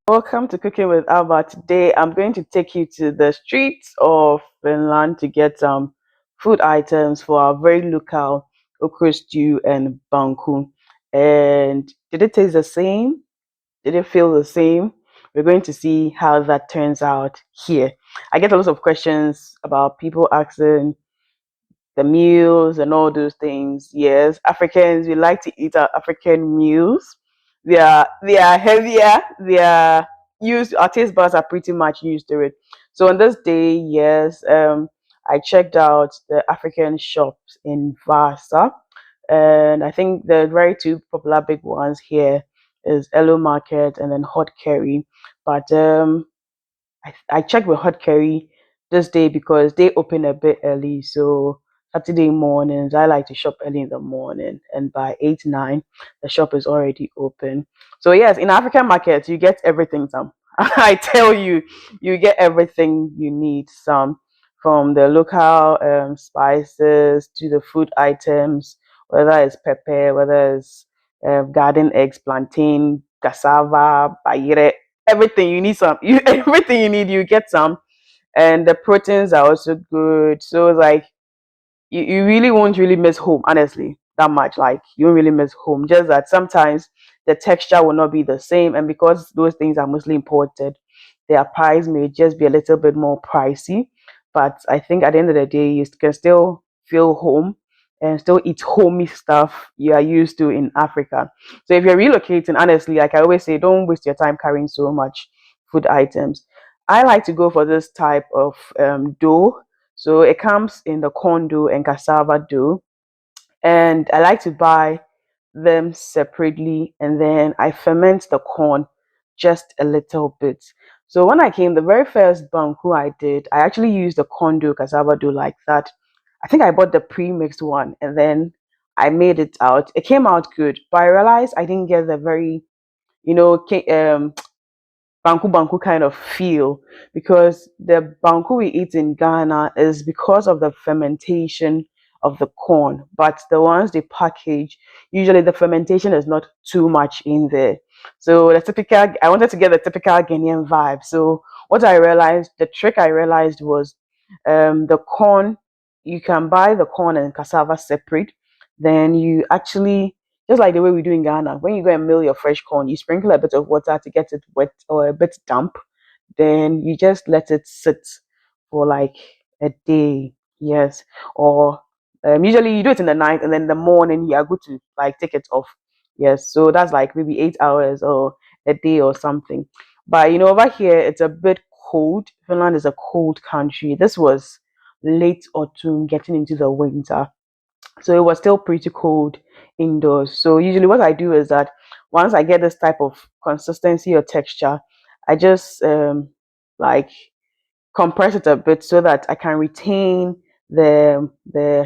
Welcome to Cooking with Alba. Today I'm going to take you to the streets of Finland to get some food items for our very local Okra Stew and Banku. And did it taste the same? Did it feel the same? We're going to see how that turns out here. I get a lot of questions about people asking the meals and all those things. Yes, Africans, we like to eat our African meals. They are heavier. They are used. Our taste buds are pretty much used to it. So on this day, yes, I checked out the African shops in Vasa, and I think the very two popular big ones here is Elo Market and then Hot Curry. But I checked with Hot Curry this day because they open a bit early. So Saturday mornings, I like to shop early in the morning, and by 8 9, the shop is already open. So yes, in African markets, you get everything. Some I tell you, you get everything you need. Some from the local spices to the food items, whether it's pepper, whether it's garden eggs, plantain, cassava, bayre, everything you need some everything you need you get some, and the proteins are also good. So it's like you really won't really miss home, honestly, that much. Like you won't really miss home, just that sometimes the texture will not be the same, and because those things are mostly imported, their pies may just be a little bit more pricey. But I think at the end of the day, you can still feel home and still eat homey stuff you are used to in Africa. So if you're relocating, honestly, like I always say, don't waste your time carrying so much food items. I like to go for this type of dough. So it comes in the corn dough and cassava dough, and I like to buy them separately, and then I ferment the corn just a little bit. So when I came, the very first banku I did, I actually used the corn dough, cassava dough like that. I think I bought the pre-mixed one, and then I made it out. It came out good, but I realized I didn't get the very, banku banku kind of feel, because the banku we eat in Ghana is because of the fermentation of the corn, but the ones they package, usually the fermentation is not too much in there. So I wanted to get the typical Ghanaian vibe. So the trick I realized was the corn, you can buy the corn and cassava separate, then you actually, just like the way we do in Ghana, when you go and mill your fresh corn, you sprinkle a bit of water to get it wet or a bit damp. Then you just let it sit for like a day. Yes. Or usually you do it in the night, and then in the morning you are good to like take it off. Yes. So that's like maybe 8 hours or a day or something. But over here it's a bit cold. Finland is a cold country. This was late autumn, getting into the winter, so it was still pretty cold indoors. So usually what I do is that once I get this type of consistency or texture, I just like compress it a bit so that I can retain the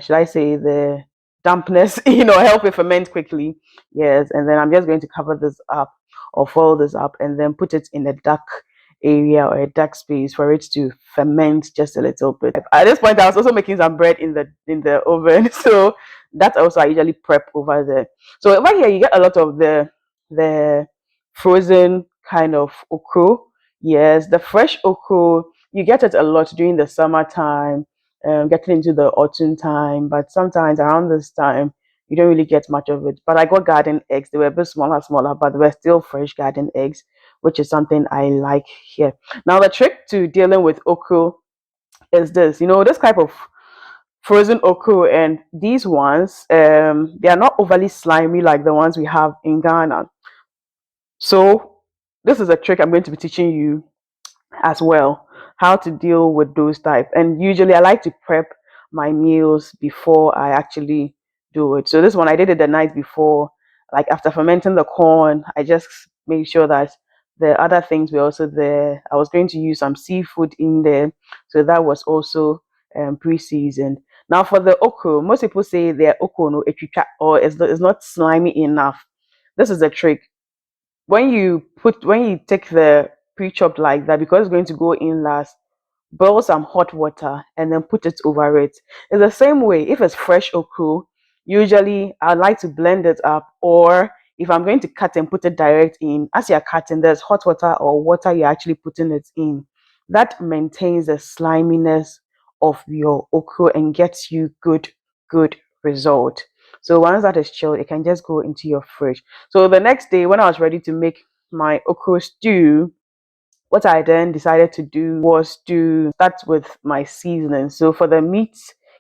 should I say the dampness, help it ferment quickly. Yes, and then I'm just going to cover this up or fold this up and then put it in a dark area or a dark space for it to ferment just a little bit. At this point, I was also making some bread in the oven, so that also I usually prep over there. So over here, you get a lot of the frozen kind of okra. Yes, the fresh okra, you get it a lot during the summertime, getting into the autumn time, but sometimes around this time you don't really get much of it. But I got garden eggs. They were a bit smaller, but they were still fresh garden eggs, which is something I like here. Now the trick to dealing with okra is this. This type of frozen okra, and these ones, they are not overly slimy like the ones we have in Ghana. So this is a trick I'm going to be teaching you as well, how to deal with those type. And usually I like to prep my meals before I actually do it. So this one I did it the night before. Like after fermenting the corn, I just made sure that the other things were also there. I was going to use some seafood in there, so that was also pre-seasoned. Now for the okra, most people say their okra no echicha, or it's not slimy enough. This is the trick. When you take the pre-chopped like that, because it's going to go in last, boil some hot water and then put it over it. It's the same way if it's fresh okra. Usually I like to blend it up, or if I'm going to cut and put it direct in, as you're cutting, there's hot water or water you're actually putting it in. That maintains the sliminess of your okra and gets you good result. So once that is chilled, it can just go into your fridge. So the next day, when I was ready to make my okra stew, what I then decided to do was to start with my seasoning. So for the meat,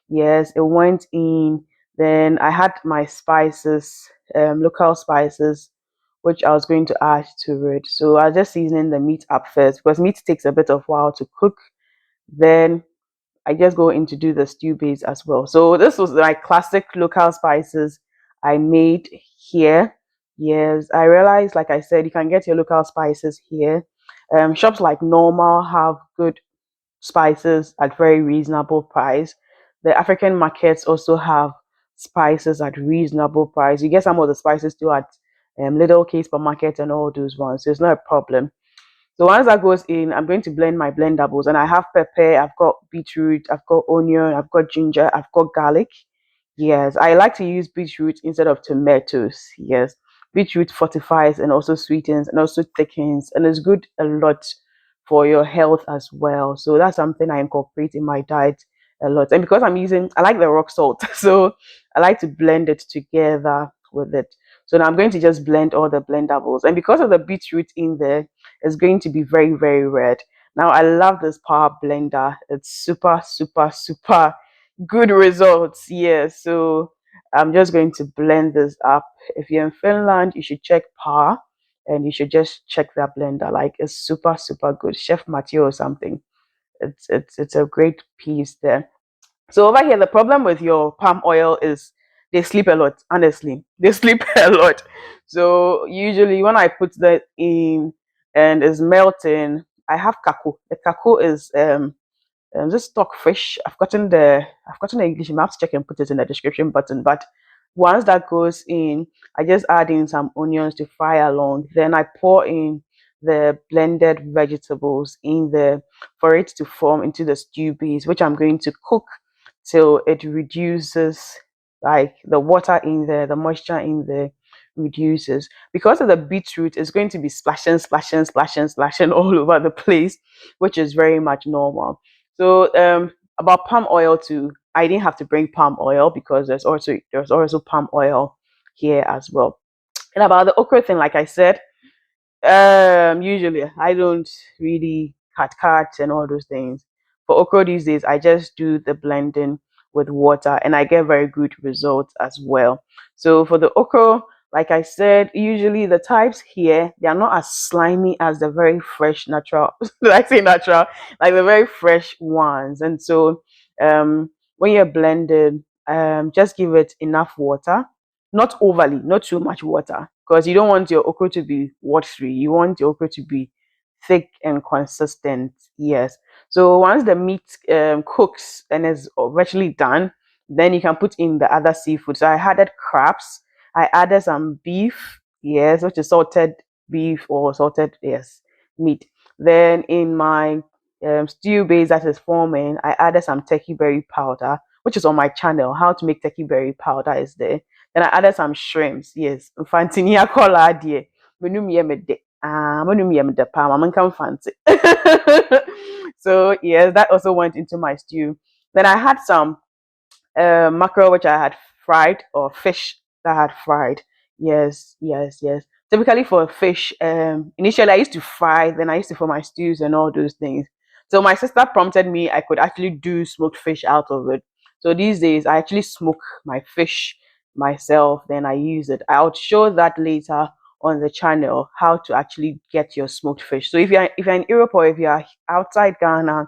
yes, it went in. Then I had my spices, local spices, which I was going to add to it. So I was just seasoning the meat up first because meat takes a bit of while to cook. Then I just go in to do the stew base as well. So this was my classic local spices I made here. Yes, I realized, like I said, you can get your local spices here. Shops like Normal have good spices at very reasonable price. The African markets also have spices at reasonable price. You get some of the spices too at Little K Supermarket and all those ones. So it's not a problem. So once that goes in, I'm going to blend my blendables. And I have pepper, I've got beetroot, I've got onion, I've got ginger, I've got garlic. Yes, I like to use beetroot instead of tomatoes. Yes, beetroot fortifies and also sweetens and also thickens and is good a lot for your health as well. So that's something I incorporate in my diet a lot. And because I like the rock salt, so I like to blend it together with it. So now I'm going to just blend all the blendables. And because of the beetroot in there, it's going to be very red. Now I love this power blender. It's super good results. Yeah, so I'm just going to blend this up. If you're in Finland, you should check power and you should just check that blender. Like it's super good. Chef Mathieu or something. It's a great piece there. So over here, the problem with your palm oil is they sleep a lot. Honestly, they sleep a lot. So usually when I put that in and it's melting, I have Kako. The Kako is just stockfish. I've gotten the English name. I have to check and put it in the description button. But once that goes in, I just add in some onions to fry along. Then I pour in the blended vegetables in there for it to form into the stew base, which I'm going to cook till it reduces, like the water in there, the moisture in there reduces. Because of the beetroot, it's going to be splashing all over the place, which is very much normal. So about palm oil too, I didn't have to bring palm oil because there's also palm oil here as well. And about the okra thing, like I said, usually I don't really cut and all those things. For okra these days, I just do the blending with water and I get very good results as well. So for the okra, like I said, usually the types here, they are not as slimy as the very fresh natural, did I say natural? Like the very fresh ones. And so when you're blending, just give it enough water, not overly, not too much water, because you don't want your okra to be watery. You want your okra to be thick and consistent. Yes. So once the meat cooks and is virtually done, then you can put in the other seafood. So I added crabs. I added some beef, yes, which is salted beef or salted, yes, meat. Then in my stew base that is forming, I added some turkey berry powder, which is on my channel. How to make turkey berry powder is there. Then I added some shrimps. Yes, Fantinia kola dear. Menum yemede. Menum yemede pa. Mama can fancy. So yes, that also went into my stew. Then I had some mackerel which I had fried, or fish that I had fried. Yes. Typically for fish, initially I used to fry, then I used to for my stews and all those things. So my sister prompted me I could actually do smoked fish out of it. So these days I actually smoke my fish myself, then I use it. I'll show that later on the channel how to actually get your smoked fish. So if you're in Europe or if you're outside Ghana,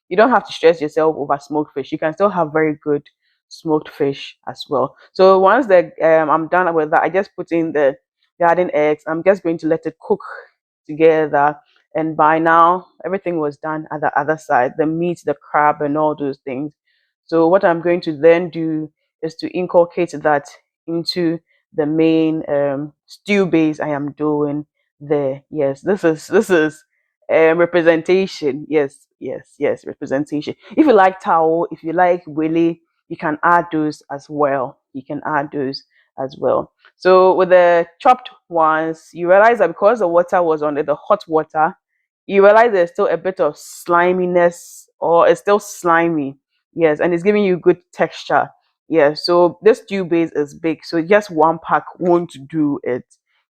you don't have to stress yourself over smoked fish. You can still have very good smoked fish as well. So once I'm done with that, I just put in the garden eggs. I'm just going to let it cook together. And by now, everything was done at the other side, the meat, the crab, and all those things. So what I'm going to then do is to inculcate that into the main stew base I am doing there. Yes, this is representation. Yes, representation. If you like towel, if you like willy, you can add those as well. You can add those as well. So with the chopped ones, you realize that because the water was on it, the hot water, you realize there's still a bit of sliminess, or it's still slimy. Yes, and it's giving you good texture. Yes, so this stew base is big, so just one pack won't do it.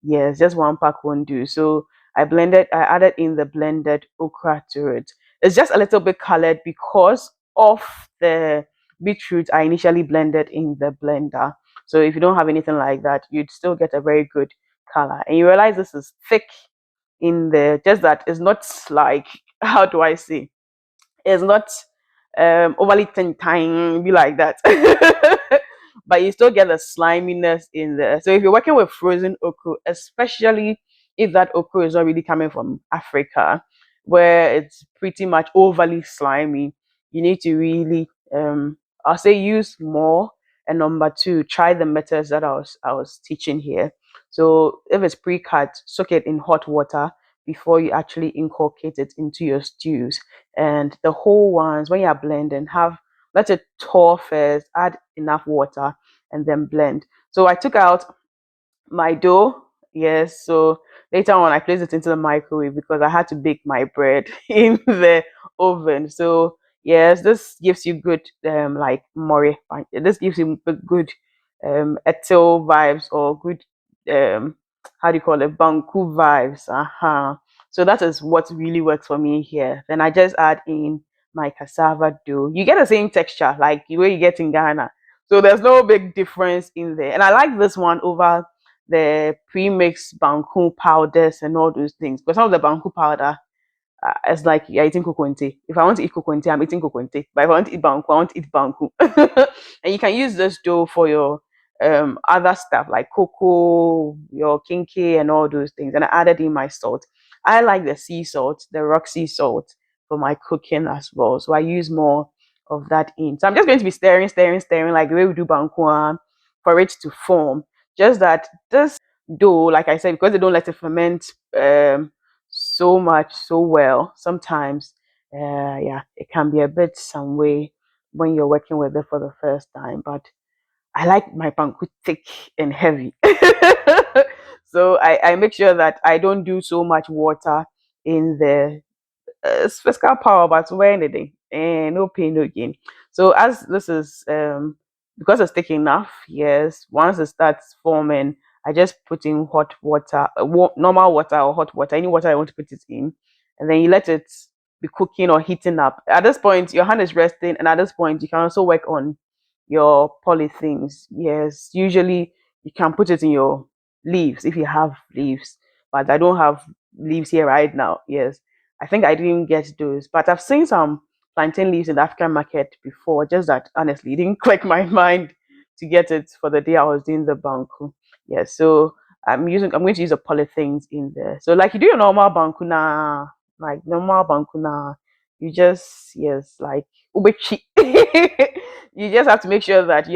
Yes, just one pack won't do. So I added in the blended okra to it. It's just a little bit colored because of the beetroot I initially blended in the blender. So if you don't have anything like that, you'd still get a very good color. And you realize this is thick in there, just that it's not like, how do I say, it's not overly tiny, be like that. But you still get the sliminess in there. So if you're working with frozen okra, especially if that okra is not really coming from Africa, where it's pretty much overly slimy, you need to really, I'll say, use more. And number two, try the methods that I was teaching here. So if it's pre-cut, soak it in hot water before you actually inculcate it into your stews. And the whole ones, when you're blending, have let it thaw first, add enough water, and then blend. So I took out my dough. Yes, so later on I placed it into the microwave because I had to bake my bread in the oven. So yes, this gives you good like more. This gives you good etel vibes, or good how do you call it, Banku vibes. Uh-huh. So that is what really works for me here. Then I just add in my cassava dough. You get the same texture like the way you get in Ghana. So there's no big difference in there. And I like this one over the pre-mixed Banku powders and all those things. Because some of the Banku powder, it's like you're eating kokonte. If I want to eat kokonte, I'm eating kokonte. But if I want to eat banku, I want to eat banku. And you can use this dough for your other stuff like cocoa, your kinky, and all those things. And I added in my salt. I like the sea salt, the rock sea salt, for my cooking as well. So I use more of that in. So I'm just going to be stirring, stirring, stirring, like the way we do banku, for it to form. Just that this dough, like I said, because they don't let it ferment so much so well, sometimes yeah, it can be a bit some way when you're working with it for the first time. But I like my banku thick and heavy. So I make sure that I don't do so much water in the physical power, but when the day and no pain, no gain. So as this is because it's thick enough, yes, once it starts forming, I just put in hot water, normal water or hot water, any water I want to put it in, and then you let it be cooking or heating up. At this point, your hand is resting, and at this point, you can also work on your polythene. Yes, usually you can put it in your leaves if you have leaves, but I don't have leaves here right now. Yes, I think I didn't get those, but I've seen some plantain leaves in the African market before. Just that honestly, it didn't click my mind to get it for the day I was doing the banku. Yeah, so I'm going to use the polythene in there. So like you do your normal banku na, like normal banku na, you just, yes, like ubechi. You just have to make sure that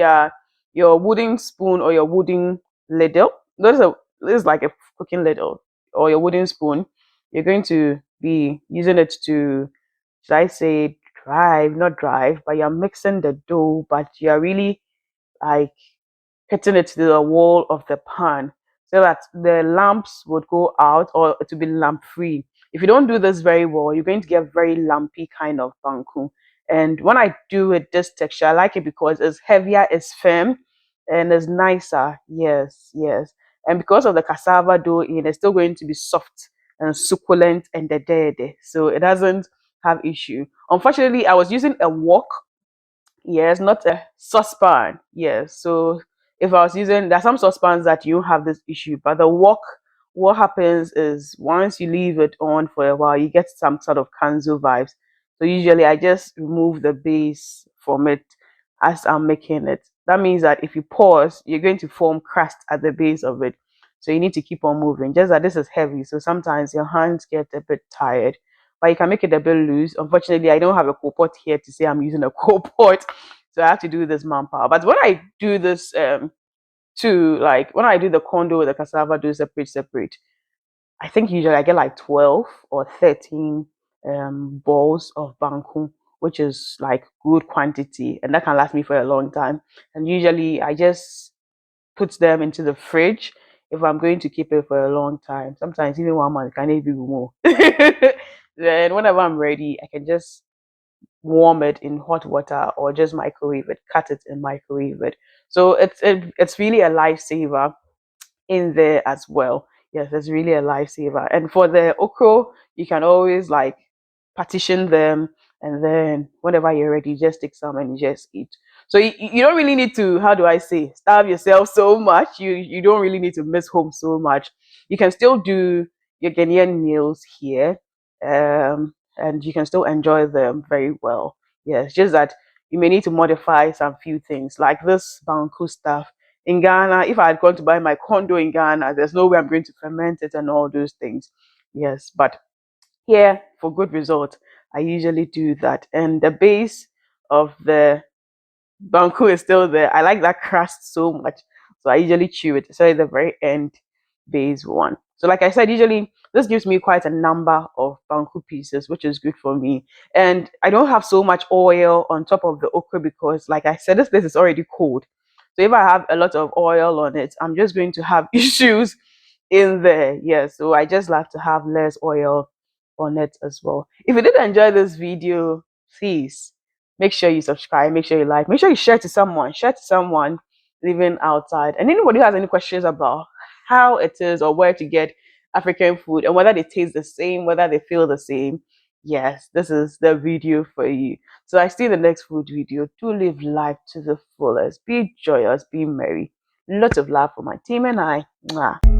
your wooden spoon or your wooden ladle, this is like a cooking ladle, or your wooden spoon, you're going to be using it to, should I say, drive, not drive, but you're mixing the dough, but you're really like hitting it to the wall of the pan so that the lumps would go out, or to be lump free. If you don't do this very well, you're going to get very lumpy kind of banku. And when I do it this texture, I like it because it's heavier, it's firm, and it's nicer. Yes, yes. And because of the cassava dough in, it's still going to be soft and succulent and dead. So it doesn't have issue. Unfortunately, I was using a wok. Yes, not a saucepan. Yes. So if I was using, there are some saucepans that you have this issue, but the wok, what happens is once you leave it on for a while, you get some sort of kanzo vibes. So usually I just remove the base from it as I'm making it. That means that if you pause, you're going to form crust at the base of it. So you need to keep on moving. Just that this is heavy, so sometimes your hands get a bit tired, but you can make it a bit loose. Unfortunately, I don't have a coal pot here to say I'm using a coal pot, so I have to do this manpower. But when I do this too, like when I do the condo with the cassava, do separate, I think usually I get like 12 or 13 balls of banku, which is like good quantity, and that can last me for a long time. And usually I just put them into the fridge if I'm going to keep it for a long time. Sometimes even 1 month can even be more. Then whenever I'm ready, I can just warm it in hot water or just microwave it, cut it and microwave it. So it's really a lifesaver in there as well. Yes, it's really a lifesaver. And for the okra, you can always like partition them, and then whenever you're ready, just take some and you just eat. So you don't really need to, how do I say, starve yourself so much. You don't really need to miss home so much. You can still do your Ghanaian meals here, and you can still enjoy them very well. Yes, just that you may need to modify some few things like this Banku stuff in Ghana. If I had gone to buy my condo in Ghana, there's no way I'm going to ferment it and all those things. Yes, but here for good result, I usually do that. And the base of the Banku is still there. I like that crust so much. So I usually chew it. So at the very end base one. So like I said, usually this gives me quite a number of Banku pieces, which is good for me. And I don't have so much oil on top of the okra because like I said, this place is already cold. So if I have a lot of oil on it, I'm just going to have issues in there. Yeah, so I just like to have less oil on it as well. If you did enjoy this video, please make sure you subscribe, make sure you like, make sure you share to someone living outside. And anybody who has any questions about how it is or where to get African food and whether they taste the same, whether they feel the same, yes, this is the video for you. So I see the next food video. Do live life to the fullest. Be joyous, be merry. Lots of love for my team and I. Mwah.